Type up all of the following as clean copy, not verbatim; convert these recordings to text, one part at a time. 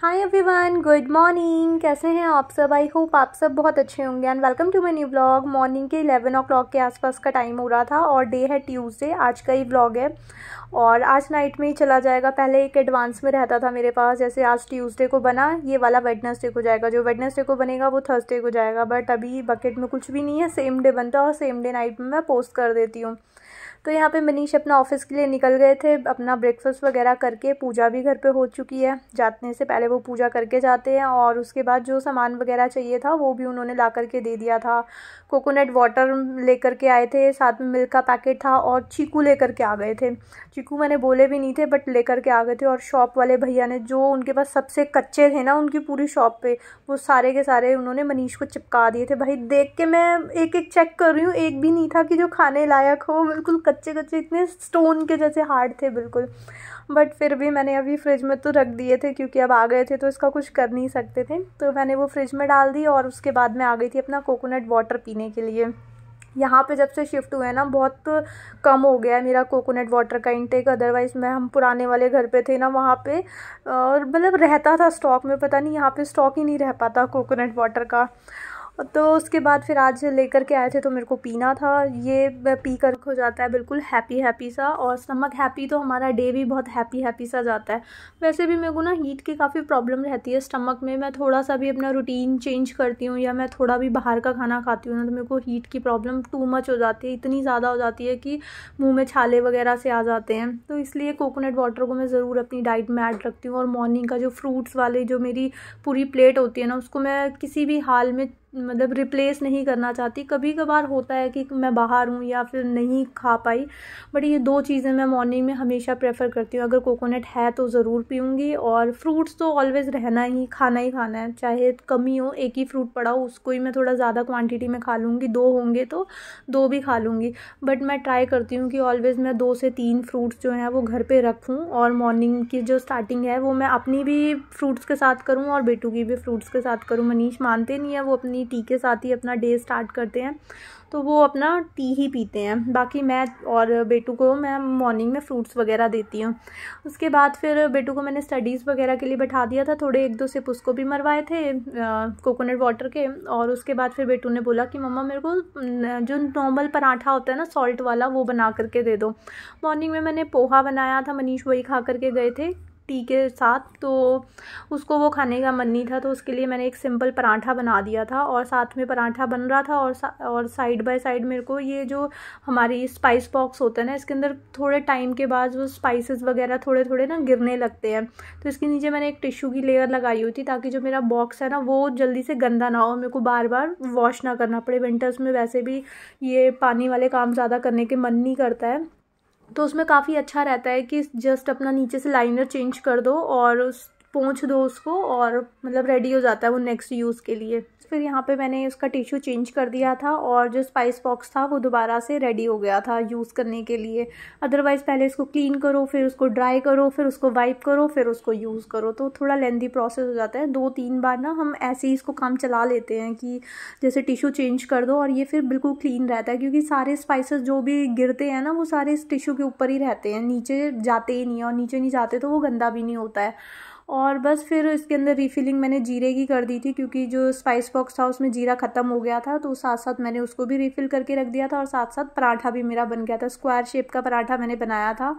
Hi everyone, good morning. कैसे हैं आप सब? आई होप आप सब बहुत अच्छे होंगे and welcome to my new vlog. Morning के 11 o'clock के आसपास का टाइम हो रहा था और डे है ट्यूसडे। आज का ही व्लॉग है और आज नाइट में ही चला जाएगा। पहले एक एडवांस में रहता था मेरे पास, जैसे आज ट्यूसडे को बना, ये वाला वेडनेसडे को जाएगा। जो वेडनेसडे को बनेगा वो थर्सडे को जाएगा। बट अभी बकेट में कुछ भी नहीं है, सेम डे बनता है और सेम डे नाइट में मैं पोस्ट कर देती हूँ। तो यहाँ पे मनीष अपना ऑफिस के लिए निकल गए थे। अपना ब्रेकफास्ट वगैरह करके, पूजा भी घर पे हो चुकी है। जाने से पहले वो पूजा करके जाते हैं और उसके बाद जो सामान वगैरह चाहिए था वो भी उन्होंने ला करके दे दिया था। कोकोनट वाटर लेकर के आए थे, साथ में मिल्क का पैकेट था और चीकू लेकर के आ गए थे। चीकू मैंने बोले भी नहीं थे बट लेकर के आ गए थे। और शॉप वाले भैया ने, जो उनके पास सबसे कच्चे थे ना उनकी पूरी शॉप पे, वो सारे के सारे उन्होंने मनीष को चिपका दिए थे। भाई देख के मैं एक एक चेक कर रही हूँ, एक भी नहीं था कि जो खाने लायक हो। बिल्कुल कच्चे कच्चे, इतने स्टोन के जैसे हार्ड थे बिल्कुल। बट फिर भी मैंने अभी फ्रिज में तो रख दिए थे क्योंकि अब आ गए थे तो इसका कुछ कर नहीं सकते थे। तो मैंने वो फ्रिज में डाल दी और उसके बाद मैं आ गई थी अपना कोकोनट वाटर पीने के लिए। यहाँ पे जब से शिफ्ट हुए हैं ना, बहुत कम हो गया है मेरा कोकोनट वाटर का इंटेक। अदरवाइज़ मैं, हम पुराने वाले घर पे थे ना, वहाँ पे और मतलब रहता था स्टॉक में। पता नहीं यहाँ पे स्टॉक ही नहीं रह पाता कोकोनट वाटर का। तो उसके बाद फिर आज लेकर के आए थे तो मेरे को पीना था। ये पी कर हो जाता है बिल्कुल हैप्पी हैप्पी सा, और स्टमक हैप्पी तो हमारा डे भी बहुत हैप्पी हैप्पी सा जाता है। वैसे भी मेरे को ना हीट की काफ़ी प्रॉब्लम रहती है स्टमक में। मैं थोड़ा सा भी अपना रूटीन चेंज करती हूँ या मैं थोड़ा भी बाहर का खाना खाती हूँ ना, तो मेरे को हीट की प्रॉब्लम टू मच हो जाती है। इतनी ज़्यादा हो जाती है कि मुँह में छाले वगैरह से आ जाते हैं। तो इसलिए कोकोनट वाटर को मैं ज़रूर अपनी डाइट में ऐड रखती हूँ। और मॉर्निंग का जो फ्रूट्स वाले जो मेरी पूरी प्लेट होती है ना, उसको मैं किसी भी हाल में मतलब रिप्लेस नहीं करना चाहती। कभी कभार होता है कि मैं बाहर हूँ या फिर नहीं खा पाई, बट ये दो चीज़ें मैं मॉर्निंग में हमेशा प्रेफर करती हूँ। अगर कोकोनट है तो ज़रूर पीऊँगी, और फ्रूट्स तो ऑलवेज़ रहना ही, खाना ही खाना है। चाहे कमी हो, एक ही फ्रूट पड़ा हो उसको ही मैं थोड़ा ज़्यादा क्वांटिटी में खा लूँगी। दो होंगे तो दो भी खा लूँगी, बट मैं ट्राई करती हूँ कि ऑलवेज़ मैं 2 से 3 फ्रूट्स जो हैं वो घर पर रखूँ। और मॉर्निंग की जो स्टार्टिंग है वो मैं अपनी भी फ्रूट्स के साथ करूँ और बेटू की भी फ्रूट्स के साथ करूँ। मनीष मानते नहीं है, वो अपनी टी के साथ ही अपना डे स्टार्ट करते हैं, तो वो अपना टी ही पीते हैं। बाकी मैं और बेटू को मैं मॉर्निंग में फ्रूट्स वगैरह देती हूँ। उसके बाद फिर बेटू को मैंने स्टडीज़ वगैरह के लिए बैठा दिया था। थोड़े 1-2 सिप उसको भी मरवाए थे कोकोनट वाटर के। और उसके बाद फिर बेटू ने बोला कि मम्मा मेरे को जो नॉर्मल पराठा होता है ना, सॉल्ट वाला, वो बना करके दे दो। मॉर्निंग में मैंने पोहा बनाया था, मनीष वही खा करके गए थे टी के साथ, तो उसको वो खाने का मन नहीं था। तो उसके लिए मैंने एक सिंपल पराठा बना दिया था और साथ में पराठा बन रहा था और साइड बाय साइड मेरे को ये जो हमारी स्पाइस बॉक्स होता है ना, इसके अंदर थोड़े टाइम के बाद वो स्पाइसेस वगैरह थोड़े थोड़े ना गिरने लगते हैं। तो इसके नीचे मैंने एक टिश्यू की लेयर लगाई हुई थी ताकि जो मेरा बॉक्स है ना वो जल्दी से गंदा ना हो, मेरे को बार बार वॉश ना करना पड़े। विंटर्स में वैसे भी ये पानी वाले काम ज़्यादा करने के मन नहीं करता है, तो उसमें काफ़ी अच्छा रहता है कि जस्ट अपना नीचे से लाइनर चेंज कर दो और उस पोंछ दो उसको, और मतलब रेडी हो जाता है वो नेक्स्ट यूज़ के लिए। फिर यहाँ पे मैंने उसका टिश्यू चेंज कर दिया था और जो स्पाइस बॉक्स था वो दोबारा से रेडी हो गया था यूज़ करने के लिए। अदरवाइज़ पहले इसको क्लीन करो, फिर उसको ड्राई करो, फिर उसको वाइप करो, फिर उसको यूज़ करो, तो थोड़ा लेंथी प्रोसेस हो जाता है। 2-3 बार ना हम ऐसे ही इसको काम चला लेते हैं कि जैसे टिश्यू चेंज कर दो और ये फिर बिल्कुल क्लीन रहता है, क्योंकि सारे स्पाइसेस जो भी गिरते हैं ना वो सारे इस टिश्यू के ऊपर ही रहते हैं, नीचे जाते ही नहीं है, और नीचे नहीं जाते तो वो गंदा भी नहीं होता है। और बस फिर इसके अंदर रीफिलिंग मैंने जीरे की कर दी थी, क्योंकि जो स्पाइस बॉक्स था उसमें जीरा ख़त्म हो गया था, तो साथ साथ मैंने उसको भी रीफ़िल करके रख दिया था। और साथ साथ पराठा भी मेरा बन गया था, स्क्वायर शेप का पराठा मैंने बनाया था।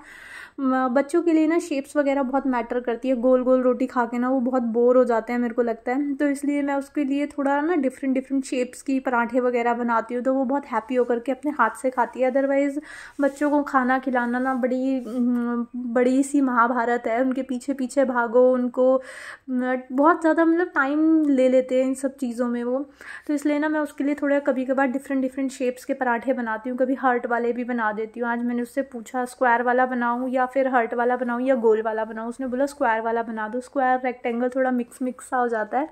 बच्चों के लिए ना शेप्स वगैरह बहुत मैटर करती है। गोल गोल रोटी खा के ना वो बहुत बोर हो जाते हैं मेरे को लगता है, तो इसलिए मैं उसके लिए थोड़ा ना डिफरेंट डिफरेंट शेप्स की पराठे वगैरह बनाती हूँ, तो वो बहुत हैप्पी होकर के अपने हाथ से खाती है। अदरवाइज़ बच्चों को खाना खिलाना ना बड़ी सी महाभारत है। उनके पीछे पीछे भागो, उनको बहुत ज़्यादा मतलब टाइम ले लेते हैं इन सब चीज़ों में वो। तो इसलिए ना मैं उसके लिए थोड़ा कभी कभार डिफरेंट डिफरेंट शेप्स के पराठे बनाती हूँ, कभी हार्ट वाले भी बना देती हूँ। आज मैंने उससे पूछा स्क्वायर वाला बनाऊँ या फिर हार्ट वाला बनाऊँ या गोल वाला बनाऊँ, उसने बोला स्क्वायर वाला बना दो। स्क्वायर रेक्टेंगल थोड़ा मिक्स सा हो जाता है,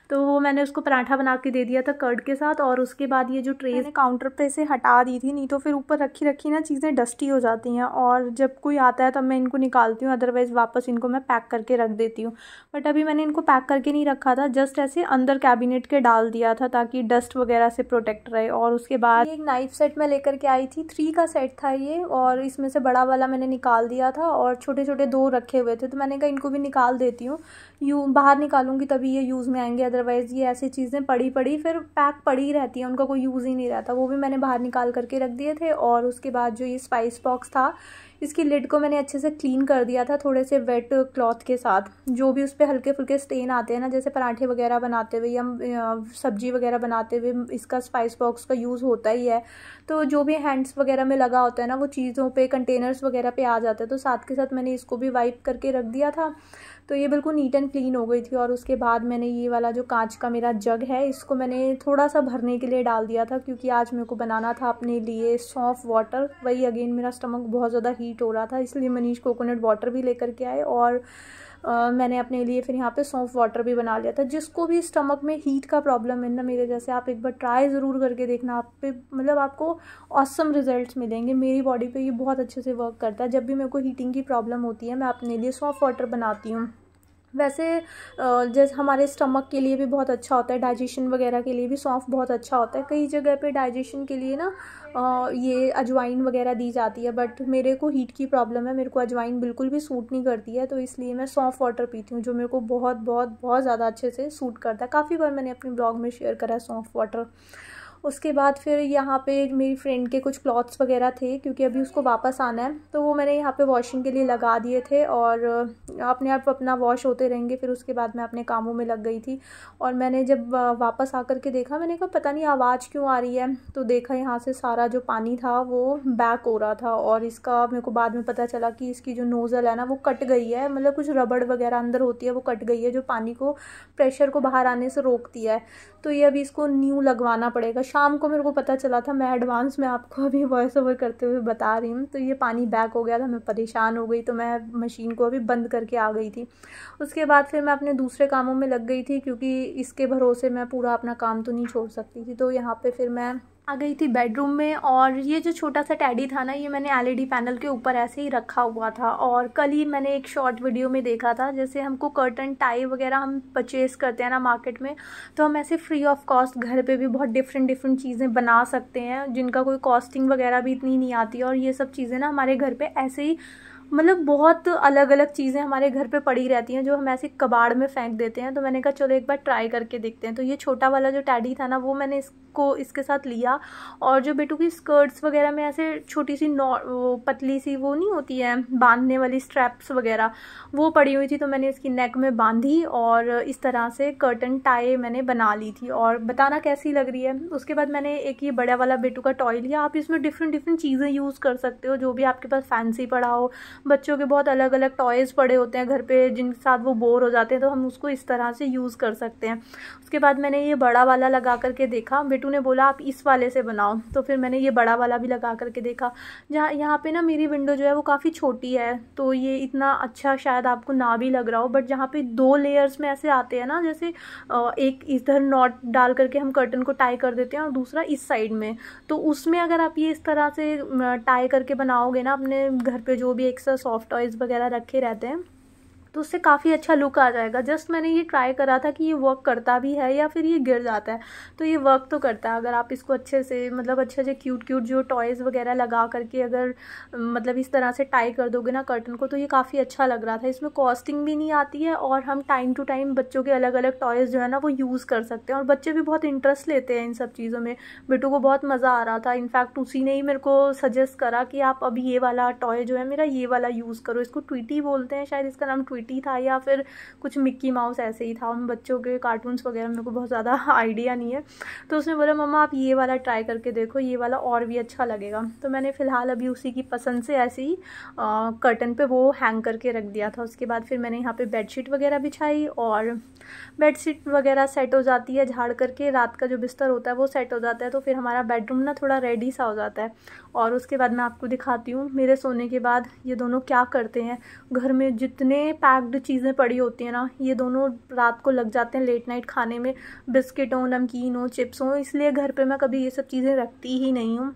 तो वो मैंने उसको पराठा बना के दे दिया था कर्ड के साथ। और उसके बाद ये जो ट्रे मैंने काउंटर पे से हटा दी थी, नहीं तो फिर ऊपर रखी रखी ना चीज़ें डस्टी हो जाती हैं, और जब कोई आता है तब मैं इनको निकालती हूँ, अदरवाइज़ वापस इनको मैं पैक करके रख रख देती हूँ। बट अभी मैंने इनको पैक करके नहीं रखा था, जस्ट ऐसे अंदर कैबिनेट के डाल दिया था ताकि डस्ट वगैरह से प्रोटेक्ट रहे। और उसके बाद एक नाइफ सेट मैं लेकर के आई थी, 3 का सेट था ये, और इसमें से बड़ा वाला मैंने निकाल दिया था और छोटे छोटे 2 रखे हुए थे, तो मैंने कहा इनको भी निकाल देती हूँ, बाहर निकालूंगी तभी ये यूज़ में आएंगे, अदरवाइज़ ये ऐसी चीज़ें पड़ी फिर पैक पड़ी रहती हैं, उनका कोई यूज़ ही नहीं रहता। वो भी मैंने बाहर निकाल करके रख दिए थे। और उसके बाद जो ये स्पाइस बॉक्स था, इसकी लिड को मैंने अच्छे से क्लीन कर दिया था थोड़े से वेट क्लॉथ के साथ। जो भी उस पर हल्के फुल्के स्टेन आते हैं ना, जैसे पराठे वगैरह बनाते हुए या सब्जी वगैरह बनाते हुए इसका स्पाइस बॉक्स का यूज़ होता ही है, तो जो भी हैंड्स वगैरह में लगा होता है ना, वो चीज़ों पे, कंटेनर्स वगैरह पे आ जाता है, तो साथ के साथ मैंने इसको भी वाइप करके रख दिया था, तो ये बिल्कुल नीट एंड क्लीन हो गई थी। और उसके बाद मैंने ये वाला जो कांच का मेरा जग है, इसको मैंने थोड़ा सा भरने के लिए डाल दिया था, क्योंकि आज मेरे को बनाना था अपने लिए सौंफ वाटर। वही अगेन मेरा स्टमक बहुत ज़्यादा हीट हो रहा था, इसलिए मनीष कोकोनट वाटर भी लेकर के आए, और मैंने अपने लिए फिर यहाँ पे सौंफ वाटर भी बना लिया था। जिसको भी स्टमक में हीट का प्रॉब्लम है ना, मेरे जैसे, आप एक बार ट्राई ज़रूर करके देखना, आप पे मतलब आपको ऑसम रिजल्ट्स मिलेंगे। मेरी बॉडी पे ये बहुत अच्छे से वर्क करता है। जब भी मेरे को हीटिंग की प्रॉब्लम होती है, मैं अपने लिए सौंफ वाटर बनाती हूँ। वैसे जैसे हमारे स्टमक के लिए भी बहुत अच्छा होता है, डाइजेशन वगैरह के लिए भी सौंफ बहुत अच्छा होता है। कई जगह पे डाइजेशन के लिए ना ये अजवाइन वगैरह दी जाती है, बट मेरे को हीट की प्रॉब्लम है, मेरे को अजवाइन बिल्कुल भी सूट नहीं करती है, तो इसलिए मैं सौंफ वाटर पीती हूँ, जो मेरे को बहुत बहुत बहुत ज़्यादा अच्छे से सूट करता है। काफ़ी बार मैंने अपने ब्लॉग में शेयर करा है सौंफ वाटर। उसके बाद फिर यहाँ पे मेरी फ्रेंड के कुछ क्लॉथ्स वगैरह थे, क्योंकि अभी उसको वापस आना है, तो वो मैंने यहाँ पे वॉशिंग के लिए लगा दिए थे, और अपने आप अपना वॉश होते रहेंगे। फिर उसके बाद मैं अपने कामों में लग गई थी, और मैंने जब वापस आकर के देखा, मैंने कहा पता नहीं आवाज़ क्यों आ रही है, तो देखा यहाँ से सारा जो पानी था वो बैक हो रहा था, और इसका मेरे को बाद में पता चला कि इसकी जो नोज़ल है ना, वो कट गई है, मतलब कुछ रबड़ वगैरह अंदर होती है, वो कट गई है, जो पानी को, प्रेशर को बाहर आने से रोकती है। तो ये अभी इसको न्यू लगवाना पड़ेगा। शाम को मेरे को पता चला था, मैं एडवांस में आपको अभी वॉइस ओवर करते हुए बता रही हूँ। तो ये पानी बैक हो गया था, मैं परेशान हो गई, तो मैं मशीन को अभी बंद करके आ गई थी। उसके बाद फिर मैं अपने दूसरे कामों में लग गई थी, क्योंकि इसके भरोसे मैं पूरा अपना काम तो नहीं छोड़ सकती थी। तो यहाँ पे फिर मैं आ गई थी बेडरूम में, और ये जो छोटा सा टैडी था ना, ये मैंने एलईडी पैनल के ऊपर ऐसे ही रखा हुआ था। और कल ही मैंने एक शॉर्ट वीडियो में देखा था, जैसे हमको कर्टन टाई वगैरह हम परचेज़ करते हैं ना मार्केट में, तो हम ऐसे फ्री ऑफ कॉस्ट घर पे भी बहुत डिफरेंट चीज़ें बना सकते हैं, जिनका कोई कॉस्टिंग वगैरह भी इतनी नहीं आती है। और ये सब चीज़ें ना हमारे घर पे ऐसे ही, मतलब बहुत अलग अलग चीज़ें हमारे घर पे पड़ी रहती हैं, जो हम ऐसे कबाड़ में फेंक देते हैं। तो मैंने कहा चलो एक बार ट्राई करके देखते हैं। तो ये छोटा वाला जो टैडी था ना, वो मैंने इसको इसके साथ लिया, और जो बेटू की स्कर्ट्स वगैरह में ऐसे छोटी सी पतली सी वो नहीं होती है बांधने वाली स्ट्रैप्स वगैरह, वो पड़ी हुई थी, तो मैंने इसकी नेक में बांधी, और इस तरह से कर्टन टाई मैंने बना ली थी। और बताना कैसी लग रही है। उसके बाद मैंने एक ये बड़ा वाला बेटू का टॉय लिया। आप इसमें डिफरेंट चीज़ें यूज़ कर सकते हो, जो भी आपके पास फैंसी पड़ा हो। बच्चों के बहुत अलग अलग टॉयज़ पड़े होते हैं घर पे, जिनके साथ वो बोर हो जाते हैं, तो हम उसको इस तरह से यूज़ कर सकते हैं। उसके बाद मैंने ये बड़ा वाला लगा करके देखा, बेटू ने बोला आप इस वाले से बनाओ, तो फिर मैंने ये बड़ा वाला भी लगा करके देखा। जहाँ यहाँ पे ना मेरी विंडो जो है वो काफ़ी छोटी है, तो ये इतना अच्छा शायद आपको ना भी लग रहा हो, बट जहाँ पे 2 लेयर्स में ऐसे आते हैं ना, जैसे एक इधर नॉट डाल करके हम कर्टन को टाई कर देते हैं, और दूसरा इस साइड में, तो उसमें अगर आप ये इस तरह से टाई करके बनाओगे ना, अपने घर पे जो भी एक्स्ट्रा सॉफ्ट टॉयज़ वगैरह रखे रहते हैं, तो उससे काफ़ी अच्छा लुक आ जाएगा। जस्ट मैंने ये ट्राई करा था कि ये वर्क करता भी है या फिर ये गिर जाता है, तो ये वर्क तो करता है। अगर आप इसको अच्छे से, मतलब अच्छे से क्यूट जो टॉयज़ वगैरह लगा करके अगर मतलब इस तरह से टाई कर दोगे ना कर्टन को, तो ये काफ़ी अच्छा लग रहा था। इसमें कॉस्टिंग भी नहीं आती है, और हम टाइम टू टाइम बच्चों के अलग अलग टॉयज़ जो है ना वो यूज़ कर सकते हैं, और बच्चे भी बहुत इंटरेस्ट लेते हैं इन सब चीज़ों में। बेटू को बहुत मज़ा आ रहा था। इनफैक्ट उसी ने ही मेरे को सजेस्ट करा कि आप अभी ये वाला टॉय जो है मेरा, ये वाला यूज़ करो। इसको ट्वीटी बोलते हैं, शायद इसका नाम ट्वीटी था, या फिर कुछ मिक्की माउस ऐसे ही था। उन बच्चों के कार्टून्स वगैरह मेरे को बहुत ज़्यादा आइडिया नहीं है, तो उसने बोला मम्मा आप ये वाला ट्राई करके देखो, ये वाला और भी अच्छा लगेगा। तो मैंने फ़िलहाल अभी उसी की पसंद से ऐसे ही कर्टन पे वो हैंग करके रख दिया था। उसके बाद फिर मैंने यहाँ पे बेडशीट वगैरह बिछाई, और बेडशीट वगैरह सेट हो जाती है झाड़ करके, रात का जो बिस्तर होता है वो सेट हो जाता है, तो फिर हमारा बेडरूम ना थोड़ा रेडी सा हो जाता है। और उसके बाद मैं आपको दिखाती हूँ मेरे सोने के बाद ये दोनों क्या करते हैं। घर में जितने पैक्ड चीज़ें पड़ी होती हैं ना, ये दोनों रात को लग जाते हैं लेट नाइट खाने में, बिस्किट हो, नमकीन हो, चिप्स हो, इसलिए घर पे मैं कभी ये सब चीज़ें रखती ही नहीं हूँ।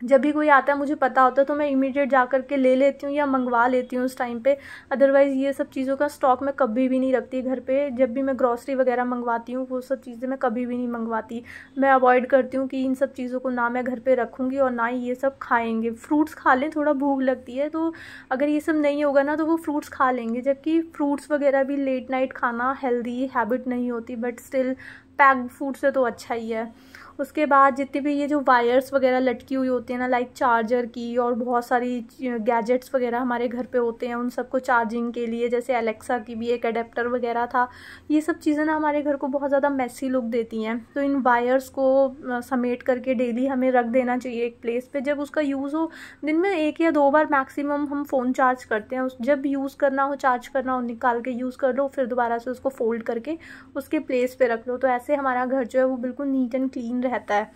जब भी कोई आता है मुझे पता होता है तो मैं इमीडिएट जा कर के ले लेती हूँ या मंगवा लेती हूँ उस टाइम पे। अदरवाइज़ ये सब चीज़ों का स्टॉक मैं कभी भी नहीं रखती घर पे। जब भी मैं ग्रॉसरी वगैरह मंगवाती हूँ वो सब चीज़ें मैं कभी भी नहीं मंगवाती। मैं अवॉइड करती हूँ कि इन सब चीज़ों को ना मैं घर पे रखूँगी और ना ही ये सब खाएँगे। फ्रूट्स खा लें, थोड़ा भूख लगती है तो अगर ये सब नहीं होगा ना तो वो फ्रूट्स खा लेंगे, जबकि फ्रूट्स वगैरह भी लेट नाइट खाना हेल्दी हैबिट नहीं होती, बट स्टिल पैक्ड फूड से तो अच्छा ही है। उसके बाद जितनी भी ये जो वायर्स वगैरह लटकी हुई होती है ना, लाइक चार्जर की और बहुत सारी गैजेट्स वगैरह हमारे घर पे होते हैं, उन सबको चार्जिंग के लिए, जैसे अलेक्सा की भी एक अडेप्टर वगैरह था, ये सब चीज़ें ना हमारे घर को बहुत ज़्यादा मैसी लुक देती हैं। तो इन वायर्स को समेट करके डेली हमें रख देना चाहिए एक प्लेस पे। जब उसका यूज़ हो, दिन में 1 या 2 बार मैक्सिमम हम फ़ोन चार्ज करते हैं, जब यूज़ करना हो, चार्ज करना हो, निकाल के यूज़ कर लो, फिर दोबारा से उसको फोल्ड करके उसके प्लेस पे रख लो। तो ऐसे हमारा घर जो है वो बिल्कुल नीट एंड क्लीन रहता है।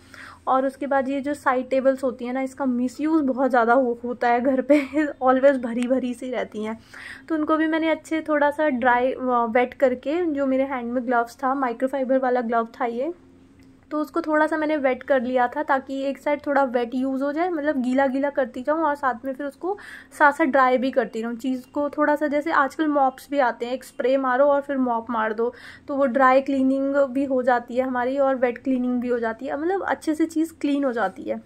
और उसके बाद ये जो साइड टेबल्स होती हैं ना, इसका मिसयूज़ बहुत ज़्यादा होता है घर पे ऑलवेज़ भरी भरी सी रहती हैं। तो उनको भी मैंने अच्छे थोड़ा सा ड्राई वेट करके, जो मेरे हैंड में ग्लव्स था, माइक्रोफाइबर वाला ग्लव था ये, तो उसको थोड़ा सा मैंने वेट कर लिया था ताकि एक साइड थोड़ा वेट यूज़ हो जाए, मतलब गीला गीला करती जाऊँ और साथ में फिर उसको साथ साथ ड्राई भी करती रहूँ चीज़ को। थोड़ा सा जैसे आजकल मॉप्स भी आते हैं, एक स्प्रे मारो और फिर मॉप मार दो, तो वो ड्राई क्लीनिंग भी हो जाती है हमारी और वेट क्लीनिंग भी हो जाती है, मतलब अच्छे से चीज़ क्लीन हो जाती है।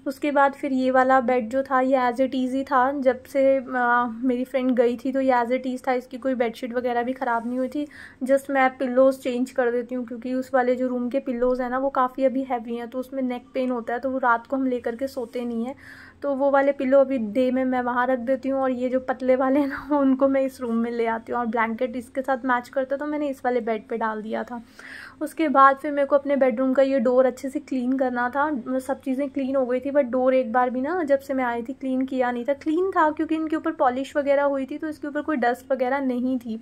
उसके बाद फिर ये वाला बेड जो था ये एज़ इट इज़ ही था। जब से मेरी फ्रेंड गई थी तो ये एज़ इट इज़ था, इसकी कोई बेडशीट वगैरह भी ख़राब नहीं हुई थी। जस्ट मैं पिल्लोज़ चेंज कर देती हूँ क्योंकि उस वाले जो रूम के पिल्लोज़ हैं ना वो काफ़ी अभी हैवी हैं, तो उसमें नेक पेन होता है, तो वो रात को हम लेकर के सोते नहीं हैं। तो वो वाले पिल्लो अभी डे में मैं वहाँ रख देती हूँ और ये जो पतले वाले हैं ना उनको मैं इस रूम में ले आती हूँ, और ब्लैंकेट इसके साथ मैच करता तो मैंने इस वाले बेड पे डाल दिया था। उसके बाद फिर मेरे को अपने बेडरूम का ये डोर अच्छे से क्लीन करना था। सब चीज़ें क्लीन हो गई थी, बट डोर एक बार भी ना जब से मैं आई थी क्लीन किया नहीं था। क्लीन था क्योंकि इनके ऊपर पॉलिश वगैरह हुई थी तो इसके ऊपर कोई डस्ट वगैरह नहीं थी,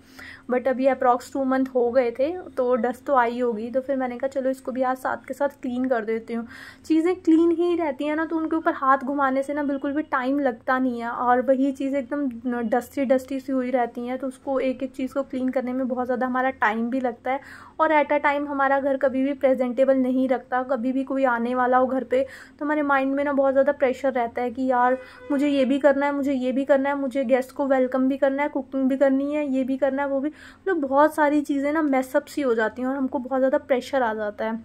बट अभी अप्रॉक्स 2 मंथ हो गए थे तो डस्ट तो आई होगी। तो फिर मैंने कहा चलो इसको भी आज साथ के साथ क्लीन कर देती हूँ। चीज़ें क्लीन ही रहती हैं ना तो उनके ऊपर हाथ घुमाने से ना बिल्कुल भी टाइम लगता नहीं है, और वही चीज़ एकदम डस्टी डस्टी सी हुई रहती हैं तो उसको एक एक चीज़ को क्लीन करने में बहुत ज़्यादा हमारा टाइम भी लगता है। और एट अ टाइम हमारा घर कभी भी प्रेजेंटेबल नहीं रखता। कभी भी कोई आने वाला हो घर पे तो हमारे माइंड में ना बहुत ज़्यादा प्रेशर रहता है कि यार मुझे ये भी करना है, मुझे ये भी करना है, मुझे गेस्ट को वेलकम भी करना है, कुकिंग भी करनी है, ये भी करना है, वो भी, मतलब बहुत सारी चीज़ें ना मैसअप सी हो जाती हैं और हमको बहुत ज़्यादा प्रेशर आ जाता है।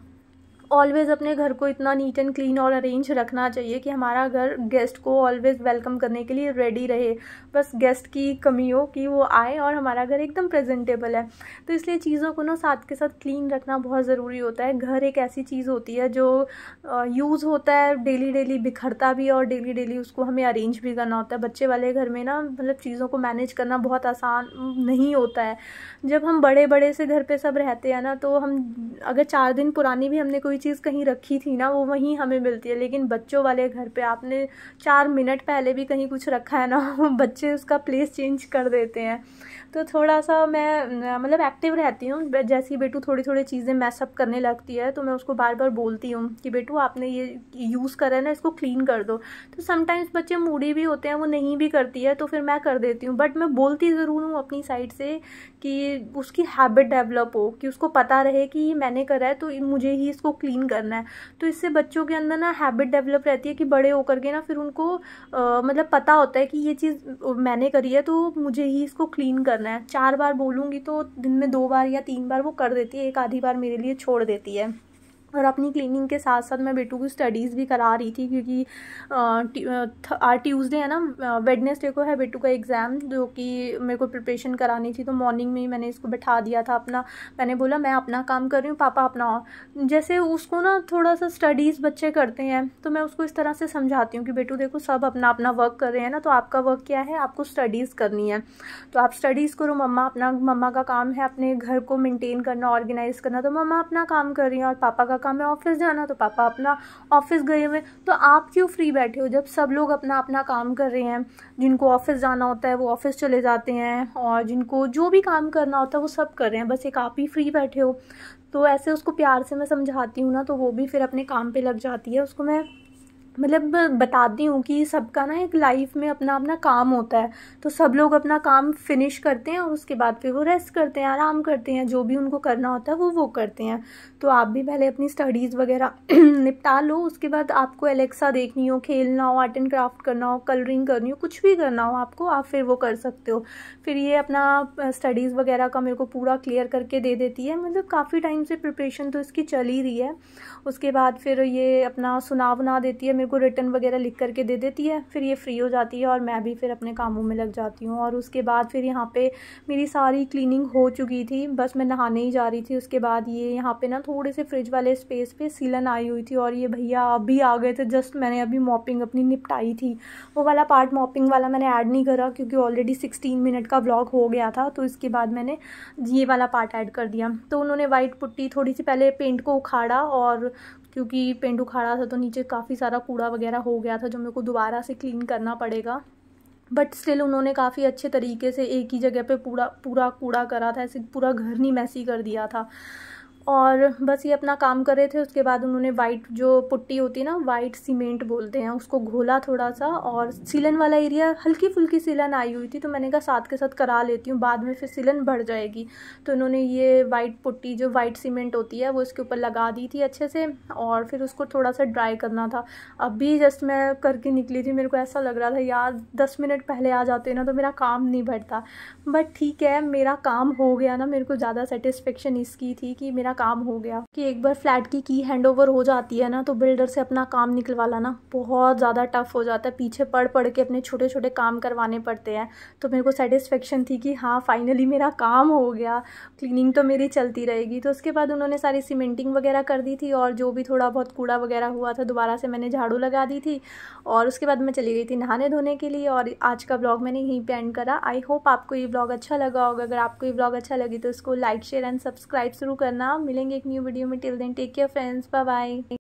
ऑलवेज़ अपने घर को इतना नीट एंड क्लीन और अरेंज रखना चाहिए कि हमारा घर गेस्ट को ऑलवेज़ वेलकम करने के लिए रेडी रहे। बस गेस्ट की कमी हो कि वो आए और हमारा घर एकदम प्रेजेंटेबल है। तो इसलिए चीज़ों को ना साथ के साथ क्लीन रखना बहुत ज़रूरी होता है। घर एक ऐसी चीज़ होती है जो यूज़ होता है डेली डेली, बिखरता भी और डेली डेली उसको हमें अरेंज भी करना होता है। बच्चे वाले घर में ना मतलब चीज़ों को मैनेज करना बहुत आसान नहीं होता है। जब हम बड़े बड़े से घर पे सब रहते हैं ना तो हम अगर 4 दिन पुरानी भी हमने कोई चीज़ कहीं रखी थी ना वो वहीं हमें मिलती है, लेकिन बच्चों वाले घर पे आपने 4 मिनट पहले भी कहीं कुछ रखा है ना बच्चे उसका प्लेस चेंज कर देते हैं। तो थोड़ा सा मैं मतलब एक्टिव रहती हूँ। जैसे ही बेटू थोड़ी थोड़ी चीज़ें मैसअप करने लगती है तो मैं उसको बार बार बोलती हूँ कि बेटू आपने ये यूज़ करा है ना, इसको क्लीन कर दो। तो समटाइम्स बच्चे मूडी भी होते हैं, वो नहीं भी करती है तो फिर मैं कर देती हूँ, बट मैं बोलती ज़रूर हूँ अपनी साइड से कि उसकी हैबिट डेवलप हो, कि उसको पता रहे कि मैंने करा है तो मुझे ही इसको क्लीन करना है। तो इससे बच्चों के अंदर ना हैबिट डेवलप रहती है कि बड़े होकर के ना फिर उनको मतलब पता होता है कि ये चीज़ मैंने करी है तो मुझे ही इसको क्लीन करना है। 4 बार बोलूँगी तो दिन में 2 बार या 3 बार वो कर देती है, एक आधी बार मेरे लिए छोड़ देती है। और अपनी क्लीनिंग के साथ साथ मैं बेटू की स्टडीज़ भी करा रही थी क्योंकि ट्यूसडे है ना, वेडनेसडे को है बेटू का एग्ज़ाम जो कि मेरे को प्रिपरेशन करानी थी। तो मॉर्निंग में ही मैंने इसको बैठा दिया था अपना, मैंने बोला मैं अपना काम कर रही हूँ, पापा अपना। जैसे उसको ना थोड़ा सा स्टडीज़ बच्चे करते हैं तो मैं उसको इस तरह से समझाती हूँ कि बेटू देखो सब अपना अपना वर्क कर रहे हैं ना, तो आपका वर्क क्या है, आपको स्टडीज़ करनी है तो आप स्टडीज़ करो। मम्मा का काम है अपने घर को मेंटेन करना, ऑर्गेनाइज़ करना, तो मम्मा अपना काम कर रही हैं, और पापा का काम है ऑफिस जाना तो पापा अपना ऑफिस गए हुए। तो आप क्यों फ्री बैठे हो जब सब लोग अपना अपना काम कर रहे हैं। जिनको ऑफिस जाना होता है वो ऑफिस चले जाते हैं और जिनको जो भी काम करना होता है वो सब कर रहे हैं, बस एक आप ही फ्री बैठे हो। तो ऐसे उसको प्यार से मैं समझाती हूँ ना तो वो भी फिर अपने काम पे लग जाती है। उसको मैं मतलब बताती हूँ कि सबका ना एक लाइफ में अपना अपना काम होता है, तो सब लोग अपना काम फिनिश करते हैं और उसके बाद फिर वो रेस्ट करते हैं, आराम करते हैं, जो भी उनको करना होता है वो करते हैं। तो आप भी पहले अपनी स्टडीज़ वगैरह निपटा लो, उसके बाद आपको एलेक्सा देखनी हो, खेलना हो, आर्ट एंड क्राफ्ट करना हो, कलरिंग करनी हो, कुछ भी करना हो आपको, आप फिर वो कर सकते हो। फिर ये अपना स्टडीज़ वगैरह का मेरे को पूरा क्लियर करके दे देती है, मतलब काफ़ी टाइम से प्रिपरेशन तो इसकी चल ही रही है। उसके बाद फिर ये अपना सुना देती है, मेरे को रिटन वगैरह लिख करके दे देती है, फिर ये फ्री हो जाती है और मैं भी फिर अपने कामों में लग जाती हूँ। और उसके बाद फिर यहाँ पे मेरी सारी क्लीनिंग हो चुकी थी, बस मैं नहाने ही जा रही थी। उसके बाद ये यहाँ पे ना थोड़े से फ्रिज वाले स्पेस पे सीलन आई हुई थी और ये भैया अभी आ गए थे, जस्ट मैंने अभी मॉपिंग अपनी निपटाई थी। वो वाला पार्ट मॉपिंग वाला मैंने ऐड नहीं करा क्योंकि ऑलरेडी 16 मिनट का व्लॉग हो गया था, तो इसके बाद मैंने ये वाला पार्ट ऐड कर दिया। तो उन्होंने वाइट पुट्टी थोड़ी सी पहले पेंट को उखाड़ा, और क्योंकि पेंट उखाड़ा था तो नीचे काफ़ी सारा कूड़ा वगैरह हो गया था जो मेरे को दोबारा से क्लीन करना पड़ेगा। बट स्टिल उन्होंने काफ़ी अच्छे तरीके से एक ही जगह पे पूरा पूरा कूड़ा करा था, ऐसे पूरा घर नहीं मैसी कर दिया था। और बस ये अपना काम कर रहे थे। उसके बाद उन्होंने वाइट जो पुट्टी होती है ना, वाइट सीमेंट बोलते हैं उसको, घोला थोड़ा सा, और सीलन वाला एरिया हल्की फुल्की सीलन आई हुई थी तो मैंने कहा साथ के साथ करा लेती हूँ, बाद में फिर सीलन बढ़ जाएगी। तो उन्होंने ये वाइट पुट्टी जो वाइट सीमेंट होती है वो इसके ऊपर लगा दी थी अच्छे से, और फिर उसको थोड़ा सा ड्राई करना था। अभी जस्ट मैं करके निकली थी, मेरे को ऐसा लग रहा था यार 10 मिनट पहले आ जाते ना तो मेरा काम नहीं बढ़ता। बट ठीक है, मेरा काम हो गया ना, मेरे को ज़्यादा सेटिस्फेक्शन इसकी थी कि मेरा काम हो गया। कि एक बार फ्लैट की हैंडओवर हो जाती है ना तो बिल्डर से अपना काम निकलवाना ना बहुत ज़्यादा टफ हो जाता है, पीछे पड़ के अपने छोटे छोटे काम करवाने पड़ते हैं। तो मेरे को सेटिस्फेक्शन थी कि हाँ फाइनली मेरा काम हो गया, क्लीनिंग तो मेरी चलती रहेगी। तो उसके बाद उन्होंने सारी सीमेंटिंग वगैरह कर दी थी और जो भी थोड़ा बहुत कूड़ा वगैरह हुआ था दोबारा से मैंने झाड़ू लगा दी थी, और उसके बाद मैं चली गई थी नहाने धोने के लिए। और आज का ब्लॉग मैंने यहीं पे एंड करा। आई होप आपको ये ब्लॉग अच्छा लगा होगा। अगर आपको ये ब्लॉग अच्छा लगे तो इसको लाइक शेयर एंड सब्सक्राइब जरूर करना। मिलेंगे एक न्यू वीडियो में, till then take care friends, bye bye.